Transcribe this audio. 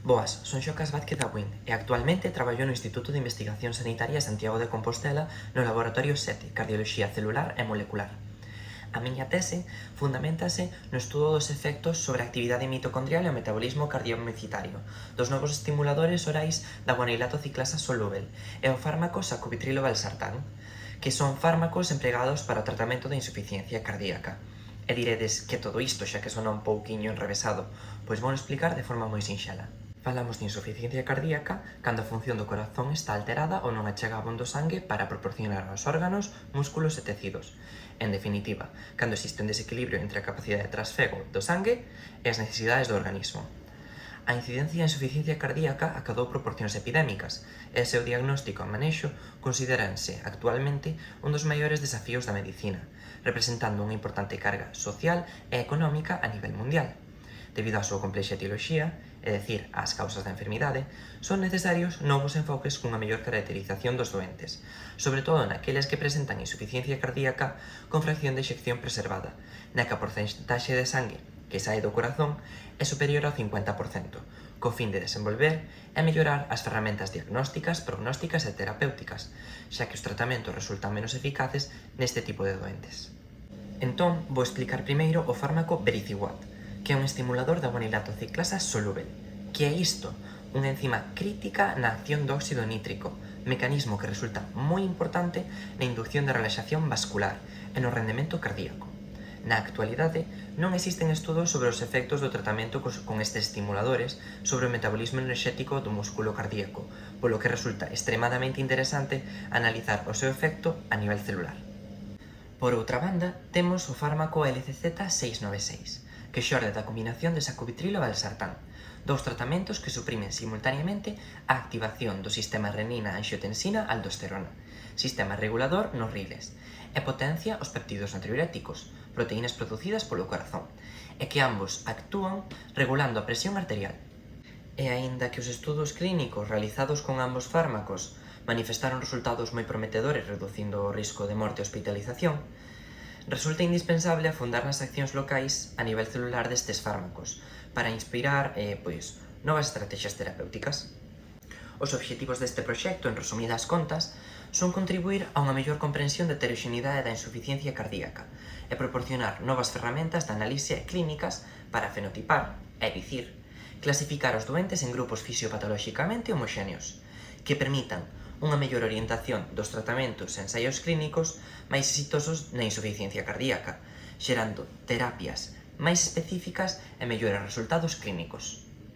Boas, son Xocas Vázquez Abuín e actualmente traballo no Instituto de Investigacións Sanitarias Santiago de Compostela no Laboratorio 7, Cardioloxía Celular e Molecular. A miña tese fundamentase no estudo dos efectos sobre a actividade mitocondrial e o metabolismo cardiomicitario dos novos estimuladores orais da guanilato ciclasa solúvel e o fármaco sacubitrilo valsartán, que son fármacos empregados para o tratamento da insuficiencia cardíaca. E diredes que todo isto xa que sona un pouquiño enrevesado, pois vou explicar de forma moi sinxela. Falamos de insuficiencia cardíaca cando a función do corazón está alterada ou non achega abondo sangue para proporcionar aos órganos, músculos e tecidos. En definitiva, cando existe un desequilibrio entre a capacidade de trasfego do sangue e as necesidades do organismo. A incidencia de insuficiencia cardíaca acadou proporcións epidémicas e o seu diagnóstico e manexo consideranse actualmente un dos maiores desafíos da medicina, representando unha importante carga social e económica a nivel mundial. Debido á súa complexa etioloxía, é dicir, ás causas da enfermidade, son necesarios novos enfoques cunha mellor caracterización dos doentes, sobre todo naqueles que presentan insuficiencia cardíaca con fracción de exección preservada, na que a porcentaxe de sangue que sae do corazón é superior ao 50%, co fin de desenvolver e mellorar as ferramentas diagnósticas, prognósticas e terapéuticas, xa que os tratamentos resultan menos eficaces neste tipo de doentes. Entón, vou explicar primeiro o fármaco Vericiguat, que é un estimulador da guanilato ciclasa solúvel. Que é isto? Unha enzima crítica na acción do óxido nítrico, mecanismo que resulta moi importante na inducción de relaxación vascular e no rendemento cardíaco. Na actualidade, non existen estudos sobre os efectos do tratamento con estes estimuladores sobre o metabolismo enerxético do músculo cardíaco, polo que resulta extremadamente interesante analizar o seu efecto a nivel celular. Por outra banda, temos o fármaco LCZ696, que xorde da combinación de sacubitrilo e valsartán, dous tratamentos que suprimen simultaneamente a activación do sistema renina-anxiotensina-aldosterona, sistema regulador nos riles, e potencia os péptidos natriuréticos, proteínas producidas polo corazón, e que ambos actúan regulando a presión arterial. E aínda que os estudos clínicos realizados con ambos fármacos manifestaron resultados moi prometedores reducindo o risco de morte e hospitalización, resulta indispensable afondar nas accións locais a nivel celular destes fármacos para inspirar novas estrategias terapéuticas. Os obxectivos deste proxecto, en resumidas contas, son contribuir a unha mellor comprensión da heteroxeneidade da insuficiencia cardíaca e proporcionar novas ferramentas de análise clínicas para fenotipar, é dicir, clasificar os doentes en grupos fisiopatolóxicamente homoxéneos, que permitan unha mellor orientación dos tratamentos e ensaios clínicos máis exitosos na insuficiencia cardíaca, xerando terapias máis específicas e mellores resultados clínicos.